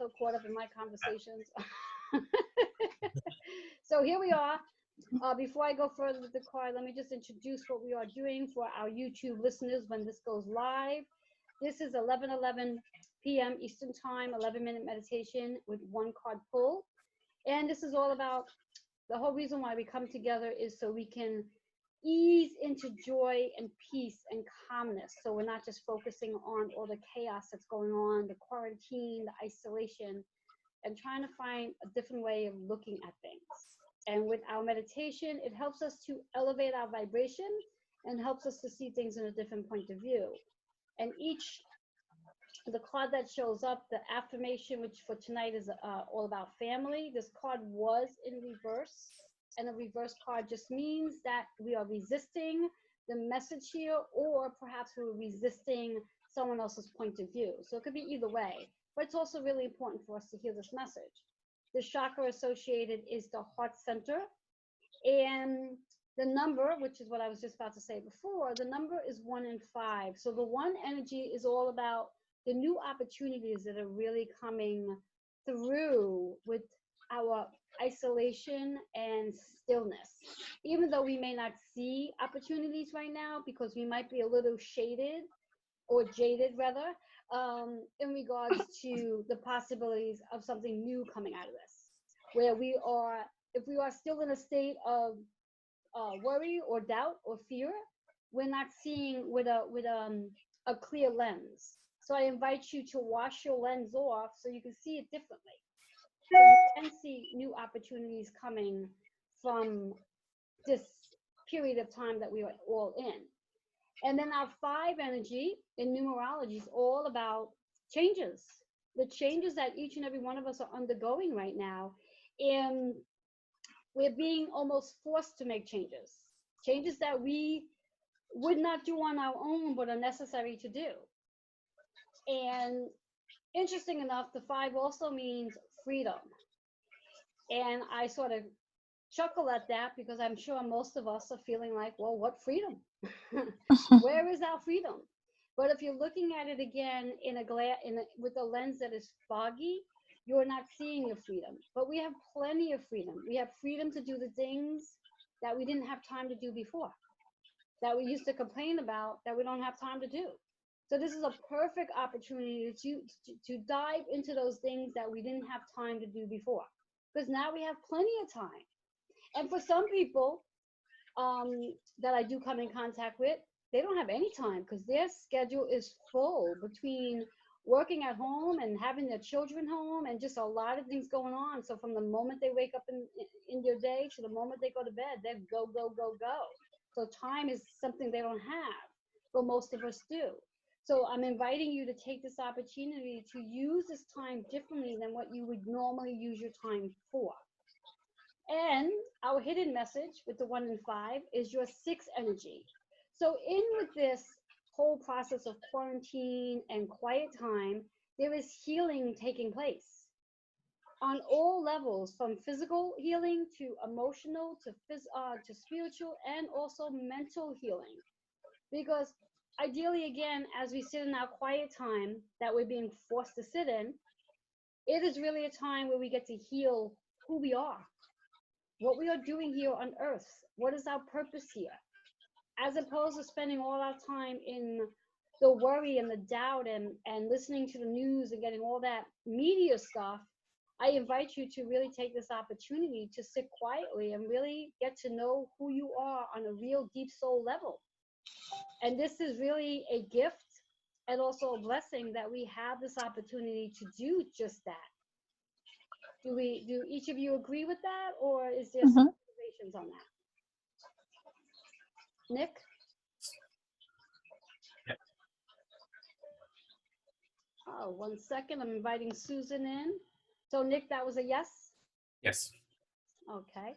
so caught up in my conversations. So here we are. Before I go further with the card, let me just introduce what we are doing for our YouTube listeners when this goes live. This is 11:11 p.m. Eastern Time, 11-minute meditation with one card pull. And this is all about, the whole reason why we come together is so we can ease into joy and peace and calmness. So we're not just focusing on all the chaos that's going on, the quarantine, the isolation, and trying to find a different way of looking at things. And with our meditation, it helps us to elevate our vibration and helps us to see things in a different point of view. And the card that shows up, the affirmation, which for tonight is all about family. This card was in reverse. And a reverse card just means that we are resisting the message here, or perhaps we're resisting someone else's point of view. So it could be either way, but it's also really important for us to hear this message. The chakra associated is the heart center, and the number, which is what I was just about to say before, the number is 1 and 5. So the 1 energy is all about the new opportunities that are really coming through with our isolation and stillness. Even though we may not see opportunities right now because we might be a little shaded or jaded rather, in regards to the possibilities of something new coming out of this, where we are, if we are still in a state of worry or doubt or fear, we're not seeing with a clear lens. So I invite you to wash your lens off so you can see it differently. So you can see new opportunities coming from this period of time that we are all in. And then our 5 energy in numerology is all about changes, the changes that each and every one of us are undergoing right now. And we're being almost forced to make changes that we would not do on our own, but are necessary to do. And interesting enough, the 5 also means freedom. And I sort of chuckle at that because I'm sure most of us are feeling like, well, what freedom? Where is our freedom? But if you're looking at it again with a lens that is foggy, you're not seeing your freedom. But we have plenty of freedom. We have freedom to do the things that we didn't have time to do before, that we used to complain about, that we don't have time to do. So this is a perfect opportunity to dive into those things that we didn't have time to do before, because now we have plenty of time. And for some people that I do come in contact with, they don't have any time because their schedule is full between working at home and having their children home and just a lot of things going on. So from the moment they wake up in their day to the moment they go to bed, they go, go, go, go. So time is something they don't have, but most of us do. So I'm inviting you to take this opportunity to use this time differently than what you would normally use your time for. And our hidden message with the 1 and 5 is your 6 energy. So in with this whole process of quarantine and quiet time, there is healing taking place on all levels, from physical healing to emotional to spiritual and also mental healing. Because ideally, again, as we sit in our quiet time that we're being forced to sit in, it is really a time where we get to heal who we are, what we are doing here on earth, what is our purpose here, as opposed to spending all our time in the worry and the doubt and listening to the news and getting all that media stuff. I invite you to really take this opportunity to sit quietly and really get to know who you are on a real deep soul level. And this is really a gift and also a blessing that we have this opportunity to do just that. Do each of you agree with that, or is there some observations on that? Nick? Yeah. Oh, 1 second. I'm inviting Susan in. So Nick, that was a yes? Yes. Okay.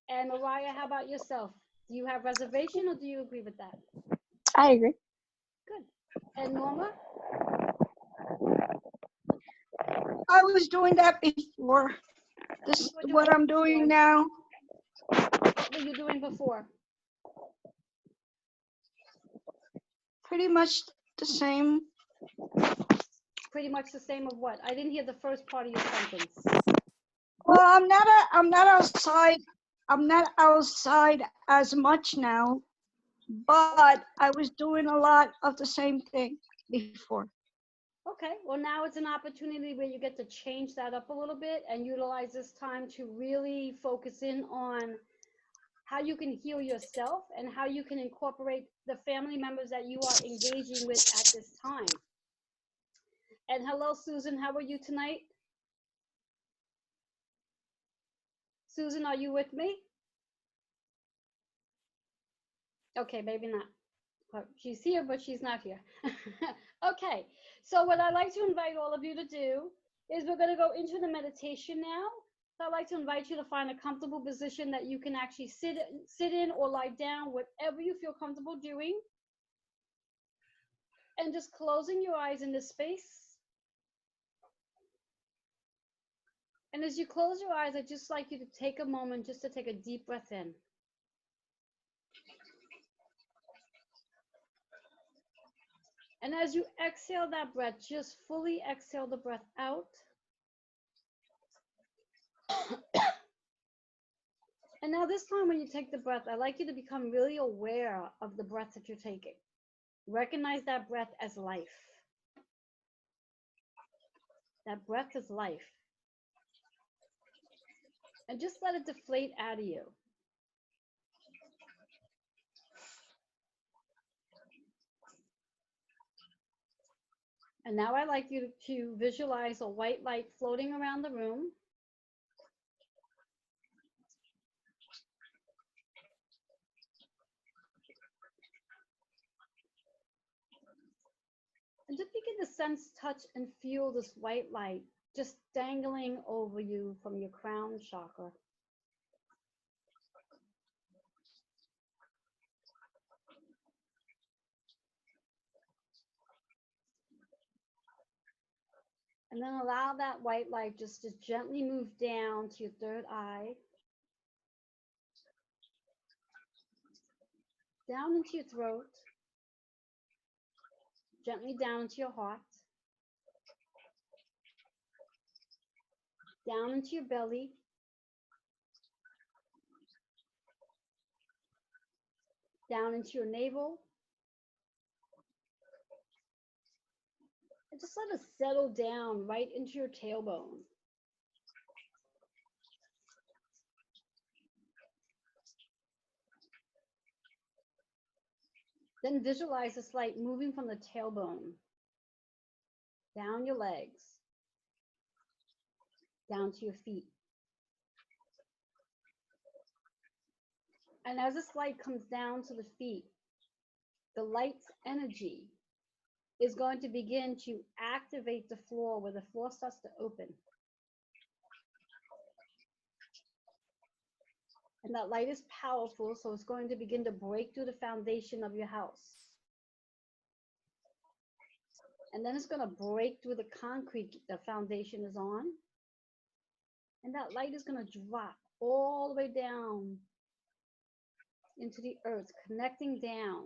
And Mariah, how about yourself? Do you have reservation or do you agree with that? I agree. Good. And Norma? I was doing that before. This is what I'm doing now. What were you doing before? Pretty much the same. pretty much the same of what? I didn't hear the first part of your sentence. Well, I'm not outside. I'm not outside as much now, but I was doing a lot of the same thing before. Okay, well, now it's an opportunity where you get to change that up a little bit and utilize this time to really focus in on how you can heal yourself and how you can incorporate the family members that you are engaging with at this time. And hello, Susan, how are you tonight? Susan, are you with me? Okay, maybe not. She's here, but she's not here. Okay, so what I'd like to invite all of you to do is we're going to go into the meditation now. So I'd like to invite you to find a comfortable position that you can actually sit in or lie down, whatever you feel comfortable doing. And just closing your eyes in this space. And as you close your eyes, I'd just like you to take a moment just to take a deep breath in. And as you exhale that breath, just fully exhale the breath out. And now this time when you take the breath, I'd like you to become really aware of the breath that you're taking. Recognize that breath as life. That breath is life. And just let it deflate out of you. And now I'd like you to visualize a white light floating around the room. And just begin to sense, touch, and feel this white light just dangling over you from your crown chakra. And then allow that white light just to gently move down to your third eye, down into your throat, gently down into your heart, down into your belly, down into your navel, and just let it settle down right into your tailbone. Then visualize this light moving from the tailbone, down your legs, down to your feet. And as this light comes down to the feet, the light's energy is going to begin to activate the floor where the floor starts to open. And that light is powerful, so it's going to begin to break through the foundation of your house. And then it's going to break through the concrete the foundation is on. And that light is going to drop all the way down into the earth, connecting down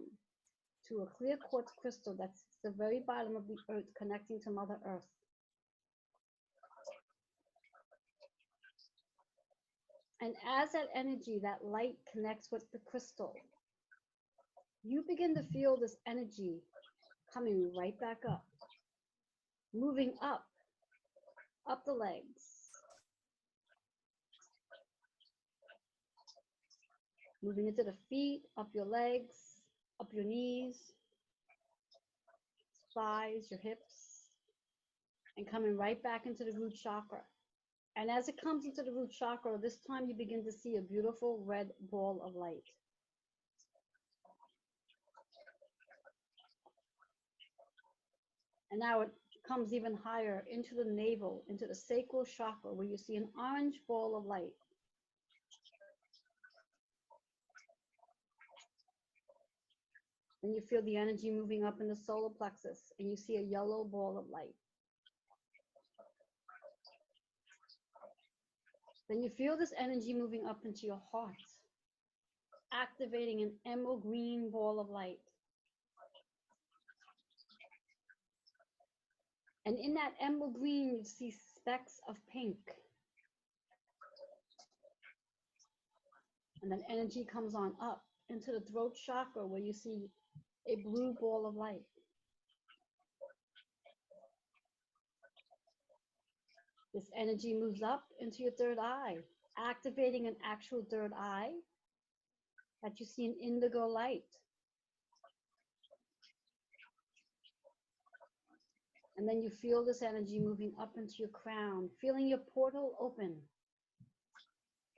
to a clear quartz crystal that's the very bottom of the earth, connecting to Mother Earth. And as that energy, that light connects with the crystal, you begin to feel this energy coming right back up, moving up the legs, moving into the feet, up your legs, up your knees, thighs, your hips, and coming right back into the root chakra. And as it comes into the root chakra, this time you begin to see a beautiful red ball of light. And now it comes even higher into the navel, into the sacral chakra, where you see an orange ball of light. Then you feel the energy moving up in the solar plexus, and you see a yellow ball of light. Then you feel this energy moving up into your heart, activating an emerald green ball of light. And in that emerald green, you see specks of pink. And then energy comes on up into the throat chakra where you see a blue ball of light. This energy moves up into your third eye, activating an actual third eye that you see an indigo light. And then you feel this energy moving up into your crown, feeling your portal open.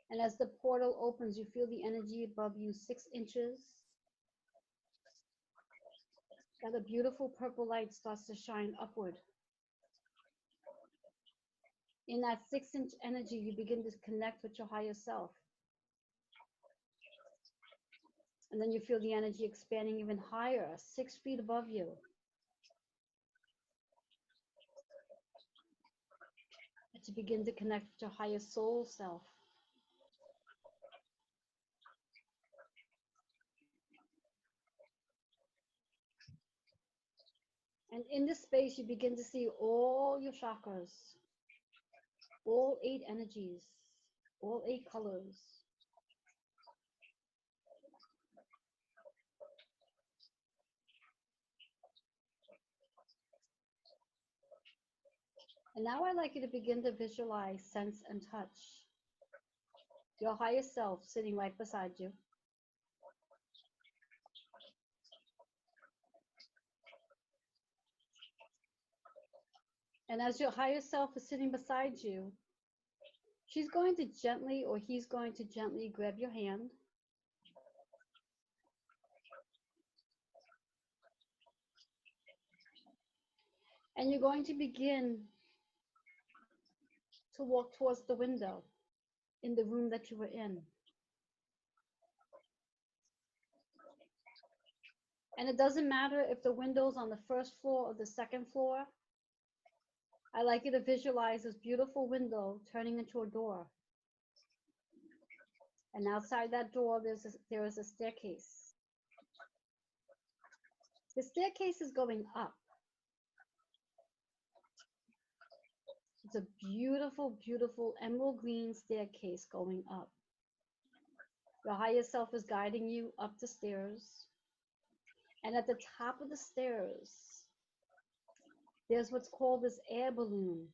And as the portal opens, you feel the energy above you 6 inches. That a beautiful purple light starts to shine upward. In that 6-inch energy, you begin to connect with your higher self. And then you feel the energy expanding even higher, 6 feet above you. To begin to connect with your higher soul self. And in this space, you begin to see all your chakras, all 8 energies, all 8 colors. And now I'd like you to begin to visualize, sense, and touch your higher self sitting right beside you. And as your higher self is sitting beside you, she's going to gently, or he's going to gently grab your hand. And you're going to begin to walk towards the window in the room that you were in. And it doesn't matter if the window's on the first floor or the second floor. I like you to visualize this beautiful window turning into a door. And outside that door, there is a staircase. The staircase is going up. It's a beautiful, beautiful emerald green staircase going up. Your higher self is guiding you up the stairs. And at the top of the stairs, there's what's called this air balloon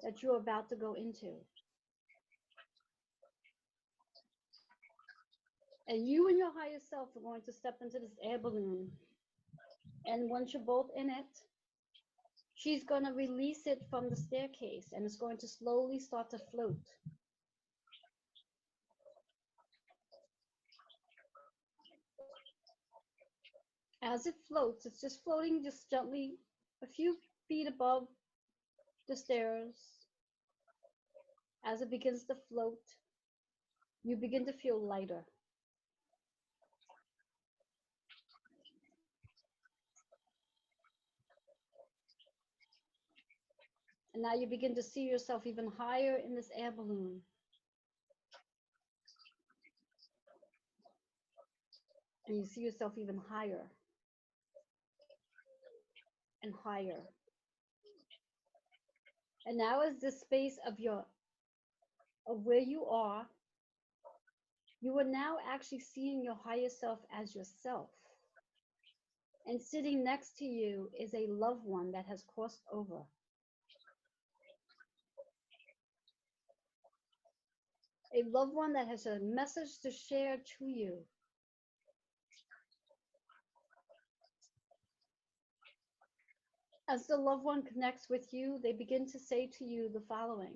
that you're about to go into. And you and your higher self are going to step into this air balloon. And once you're both in it, she's going to release it from the staircase and it's going to slowly start to float. As it floats, it's just floating just gently a few feet above the stairs. As it begins to float, you begin to feel lighter. And now you begin to see yourself even higher in this air balloon. And you see yourself even higher and higher. And now as this space of where you are now actually seeing your higher self as yourself. And sitting next to you is a loved one that has crossed over. A loved one that has a message to share to you. As the loved one connects with you, they begin to say to you the following.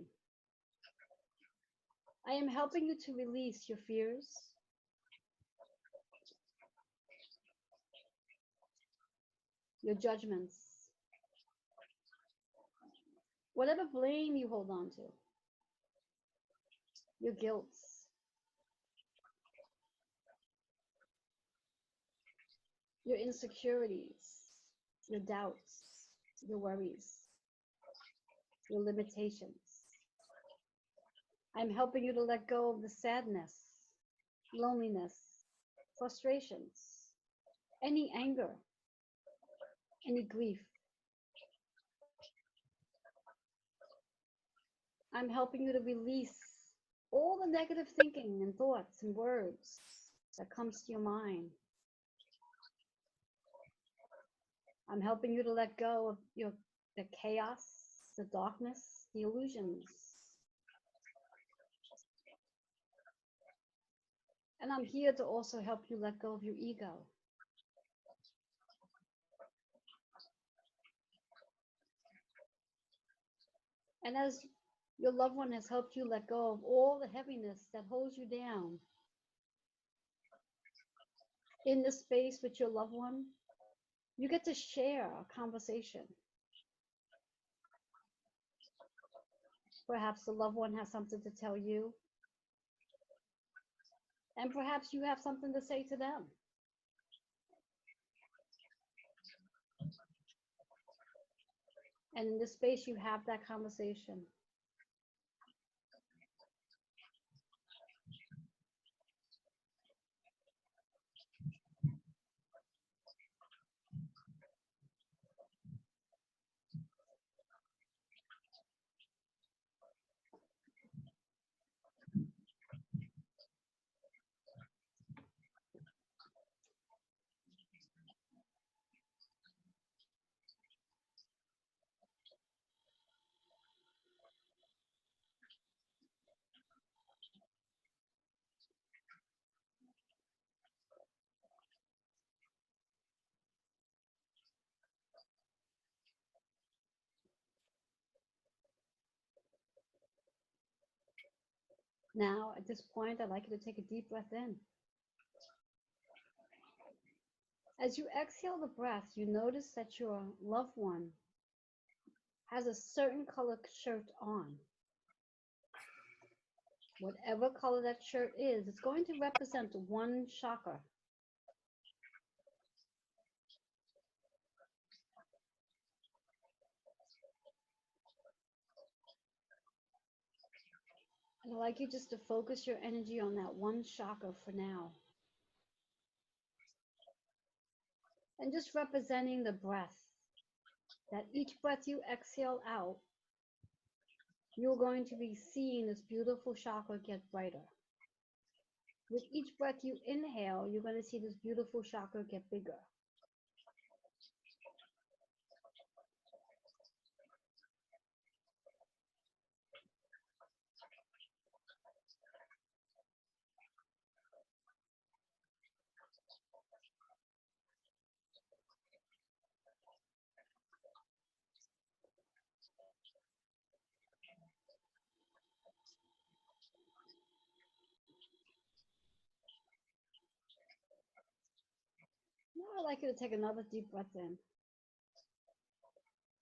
I am helping you to release your fears, your judgments, whatever blame you hold on to, your guilts, your insecurities, your doubts, your worries, your limitations. I'm helping you to let go of the sadness, loneliness, frustrations, any anger, any grief, I'm helping you to release all the negative thinking and thoughts and words that comes to your mind. I'm helping you to let go of the chaos, the darkness, the illusions. And I'm here to also help you let go of your ego. And as your loved one has helped you let go of all the heaviness that holds you down, in this space with your loved one, you get to share a conversation. Perhaps the loved one has something to tell you, and perhaps you have something to say to them. And in this space, you have that conversation. Now, at this point, I'd like you to take a deep breath in. As you exhale the breath, you notice that your loved one has a certain color shirt on. Whatever color that shirt is, it's going to represent one chakra. And I'd like you just to focus your energy on that one chakra for now. And just representing the breath, that each breath you exhale out, you're going to be seeing this beautiful chakra get brighter. With each breath you inhale, you're going to see this beautiful chakra get bigger. Now I'd like you to take another deep breath in.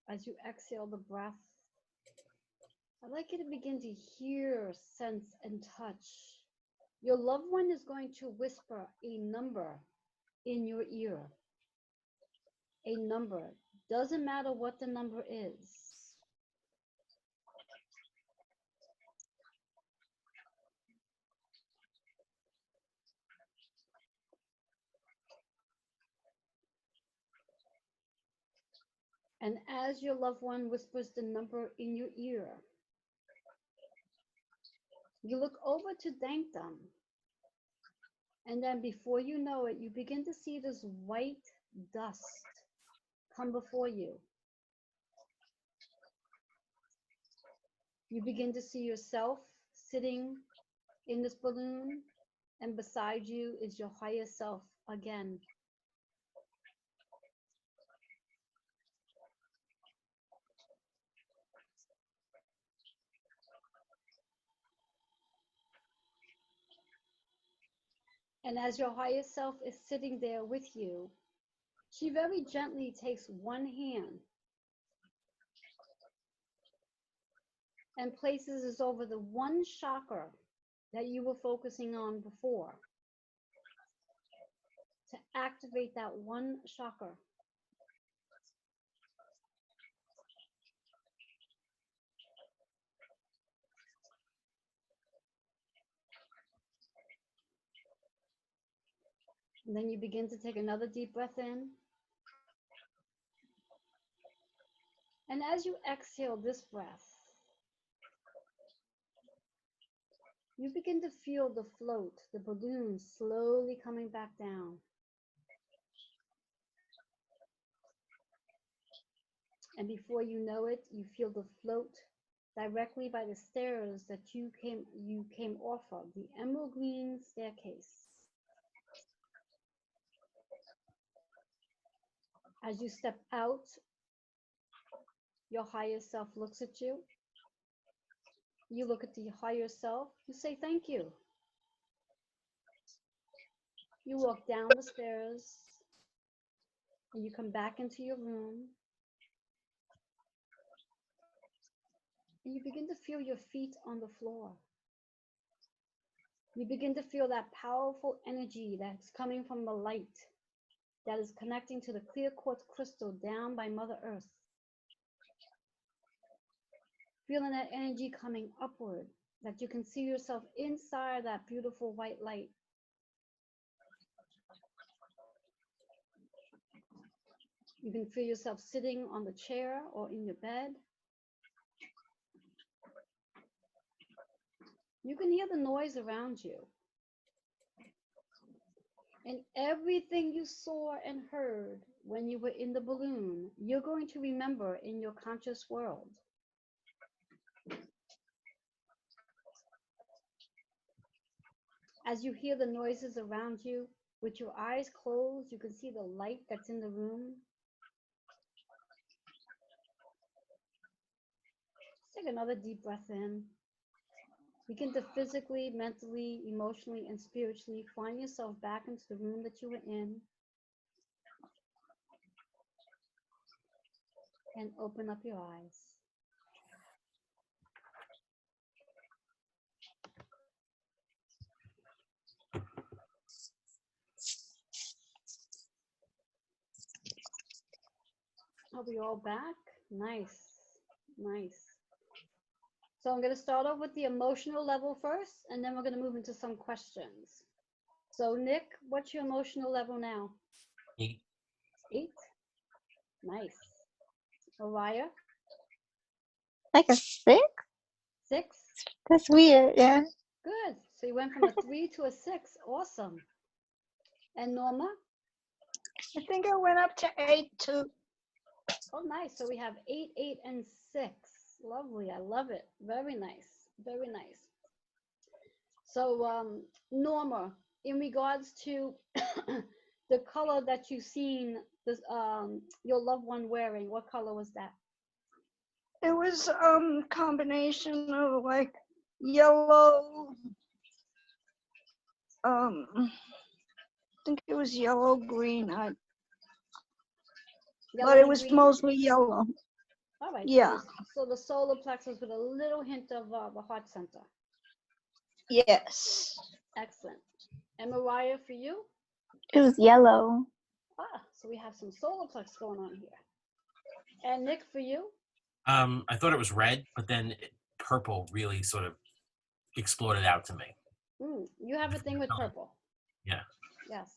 As you exhale the breath, I'd like you to begin to hear, sense, and touch. Your loved one is going to whisper a number in your ear. A number. Doesn't matter what the number is. And as your loved one whispers the number in your ear, you look over to thank them. And then before you know it, you begin to see this white dust come before you. You begin to see yourself sitting in this balloon, and beside you is your higher self again. And as your higher self is sitting there with you, she very gently takes one hand and places this over the one chakra that you were focusing on before, to activate that one chakra. And then you begin to take another deep breath in. And as you exhale this breath, you begin to feel the float, the balloon slowly coming back down. And before you know it, you feel the float directly by the stairs that you came off of, the emerald green staircase. As you step out, your higher self looks at you. You look at the higher self, you say thank you. You walk down the stairs and you come back into your room. And you begin to feel your feet on the floor. You begin to feel that powerful energy that's coming from the light that is connecting to the clear quartz crystal down by Mother Earth. Feeling that energy coming upward, that you can see yourself inside that beautiful white light. You can feel yourself sitting on the chair or in your bed. You can hear the noise around you. And everything you saw and heard when you were in the balloon, you're going to remember in your conscious world. As you hear the noises around you, with your eyes closed, you can see the light that's in the room. Just take another deep breath in. Begin to physically, mentally, emotionally, and spiritually find yourself back into the room that you were in. And open up your eyes. Are we all back? Nice, nice. So I'm going to start off with the emotional level first, and then we're going to move into some questions. So Nick, what's your emotional level now? 8. 8? Nice. Mariah? Like a 6? 6? That's weird, yeah. Good. So you went from a 3 to a 6. Awesome. And Norma? I think I went up to 8 too. Oh, nice. So we have 8, 8, and 6. Lovely. I love it. Very nice. Very nice. So Norma, in regards to the color that you've seen this, your loved one wearing, what color was that? It was combination of like yellow. I think it was yellow green. But it was green? mostly yellow. All right. Yeah. So the solar plexus with a little hint of the heart center. Yes. Excellent. And Mariah, for you? It was yellow. So we have some solar plexus going on here. And Nick, for you? I thought it was red, but then purple really sort of exploded out to me. You have a thing with purple. Yeah. Yes.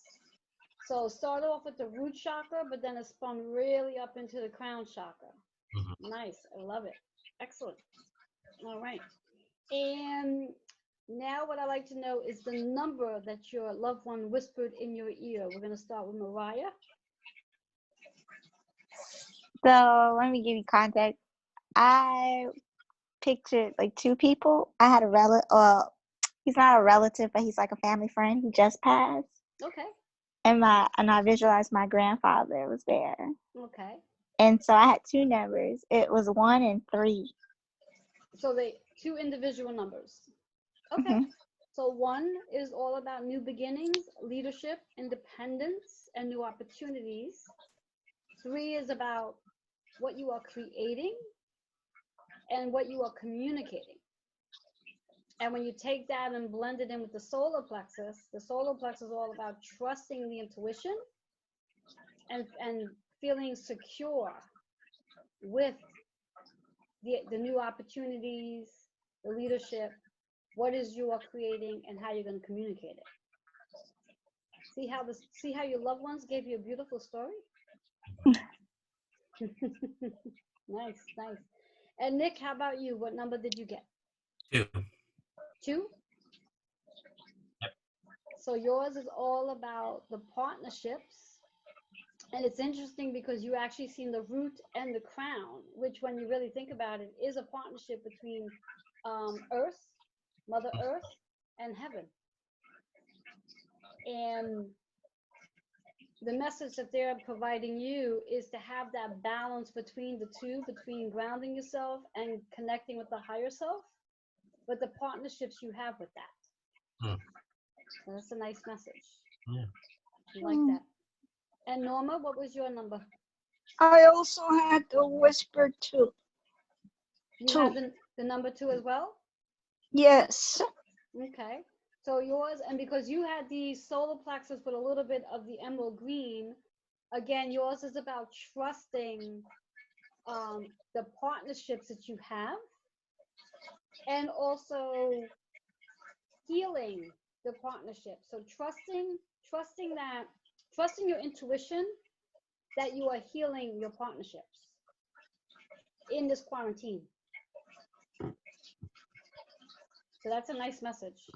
So start off with the root chakra, but then it spun really up into the crown chakra. Mm-hmm. Nice. I love it. Excellent. All right. And now what I'd like to know is the number that your loved one whispered in your ear. We're going to start with Mariah. So let me give you context. I pictured like 2 people. I had a relative, he's not a relative, but he's like a family friend. He just passed. Okay. And I visualized my grandfather was there. Okay. And so I had 2 numbers. It was 1 and 3. So they 2 individual numbers. Okay. Mm-hmm. So 1 is all about new beginnings, leadership, independence, and new opportunities. 3 is about what you are creating and what you are communicating. And when you take that and blend it in with the solar plexus is all about trusting the intuition and feeling secure with the new opportunities, the leadership, what is you are creating, and how you're going to communicate it. See how your loved ones gave you a beautiful story? Nice, nice. And Nick, how about you? What number did you get? 2. 2? So yours is all about the partnerships. And it's interesting because you actually seen the root and the crown, which when you really think about it, is a partnership between Earth, Mother Earth, and heaven. And the message that they're providing you is to have that balance between the two, between grounding yourself and connecting with the higher self, but the partnerships you have with that. Hmm. So that's a nice message. Yeah. I like that. And Norma, what was your number? I also had the whisper too. You have the number 2 as well? Yes. Okay. So yours, and because you had the solar plexus with a little bit of the emerald green, again, yours is about trusting the partnerships that you have, and also healing the partnership. So trusting your intuition that you are healing your partnerships in this quarantine. So that's a nice message.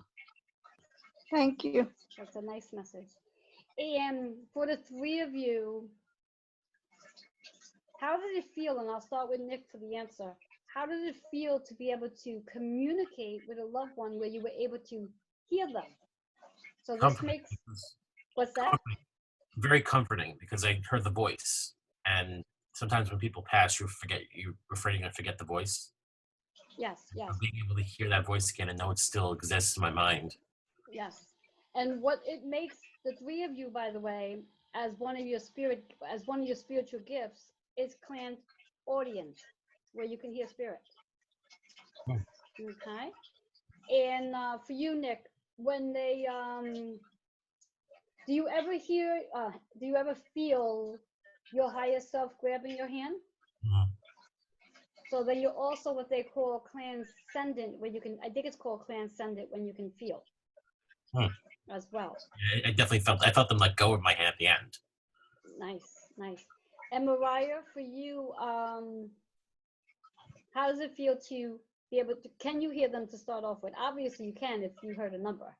Thank you. That's a nice message. And for the 3 of you, how did it feel? And I'll start with Nick for the answer. How did it feel to be able to communicate with a loved one where you were able to hear them? So this Comforting. makes, what's that? Very comforting because I heard the voice. And sometimes when people pass, you're afraid you're going to forget the voice. Yes, yes. Being able to hear that voice again and know it still exists in my mind. Yes. And what it makes the 3 of you, by the way, as one of your spiritual gifts, is clan audience, where you can hear spirit. Okay. And for you, Nick, when they do you ever feel your higher self grabbing your hand? Mhm. So then you're also what they call transcendent, where you can, I think it's called transcendent, when you can feel as well. I definitely felt them let go of my hand at the end. Nice, nice. And Mariah, for you, how does it feel to be able to, can you hear them to start off with? Obviously you can if you heard a number.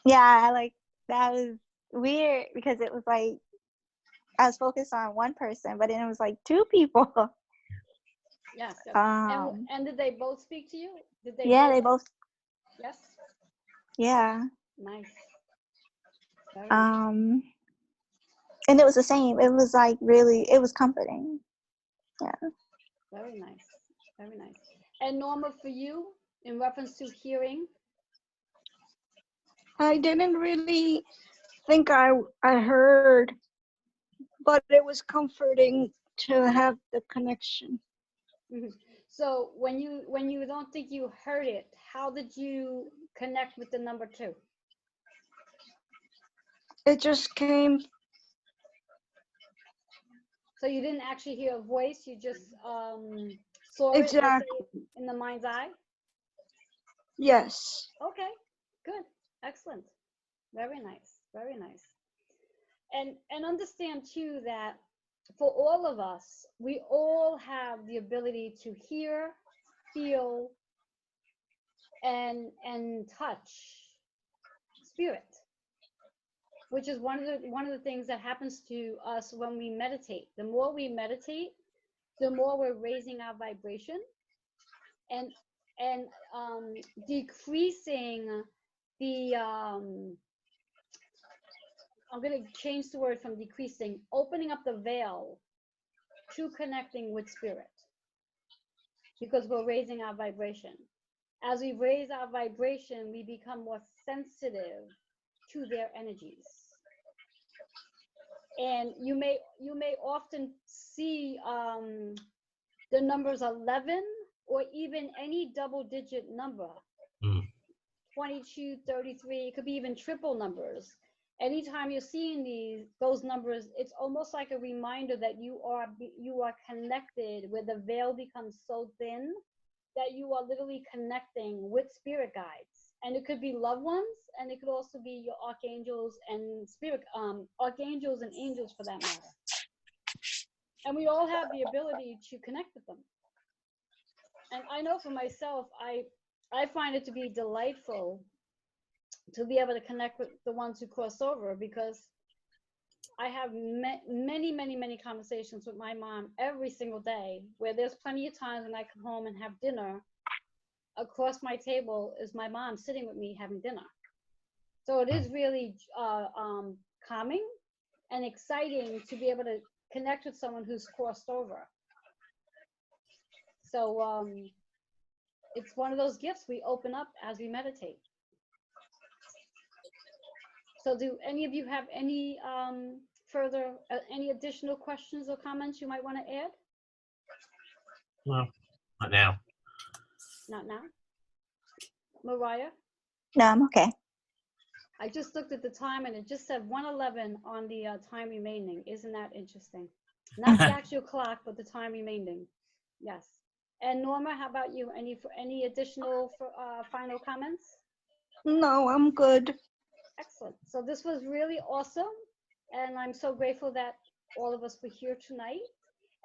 Yeah, that was weird because it was like I was focused on one person, but then it was like 2 people. Yes. Yes. Um, and did they both speak to you? Did they? yeah, they both. Yes. Yeah. Nice. Very nice. And it was the same. It was like really, it was comforting. Yeah. Very nice. Very nice. And Norma, for you, in reference to hearing? I didn't really think I heard, but it was comforting to have the connection. Mm-hmm. So when you don't think you heard it, how did you connect with the number 2? It just came. So you didn't actually hear a voice, you just saw Exactly. it, let's say, in the mind's eye? Yes. Okay, good, excellent, very nice, very nice. And understand too that for all of us, we all have the ability to hear, feel, and touch spirit, which is one of the things that happens to us when we meditate. The more we meditate, the more we're raising our vibration and decreasing the I'm going to change the word from decreasing, opening up the veil to connecting with spirit, because we're raising our vibration. As we raise our vibration, we become more sensitive to their energies. And you may often see the numbers 11 or even any double-digit number, 22, 33, it could be even triple numbers. Anytime you're seeing those numbers, it's almost like a reminder that you are connected, where the veil becomes so thin that you are literally connecting with spirit guides. And it could be loved ones, and it could also be your archangels and archangels and angels for that matter. And we all have the ability to connect with them. And I know for myself, I find it to be delightful to be able to connect with the ones who cross over, because I have many conversations with my mom every single day, where there's plenty of times when I come home and have dinner. Across my table is my mom sitting with me having dinner. So it is really calming and exciting to be able to connect with someone who's crossed over. So it's one of those gifts we open up as we meditate. So do any of you have any further, any additional questions or comments you might want to add? No, not now. Not now. Mariah? No, I'm okay. I just looked at the time and it just said 1:11 on the time remaining. Isn't that interesting? Not the actual clock, but the time remaining. Yes. And Norma, how about you? Any additional final comments? No, I'm good. Excellent. So this was really awesome. And I'm so grateful that all of us were here tonight.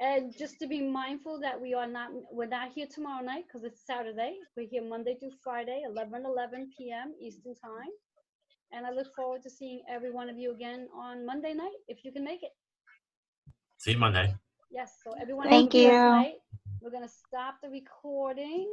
And just to be mindful that we're not here tomorrow night because it's Saturday. We're here Monday through Friday, 11 p.m. Eastern time. And I look forward to seeing every one of you again on Monday night, if you can make it. See you Monday. Yes, so everyone Thank have a good you. night. We're gonna stop the recording.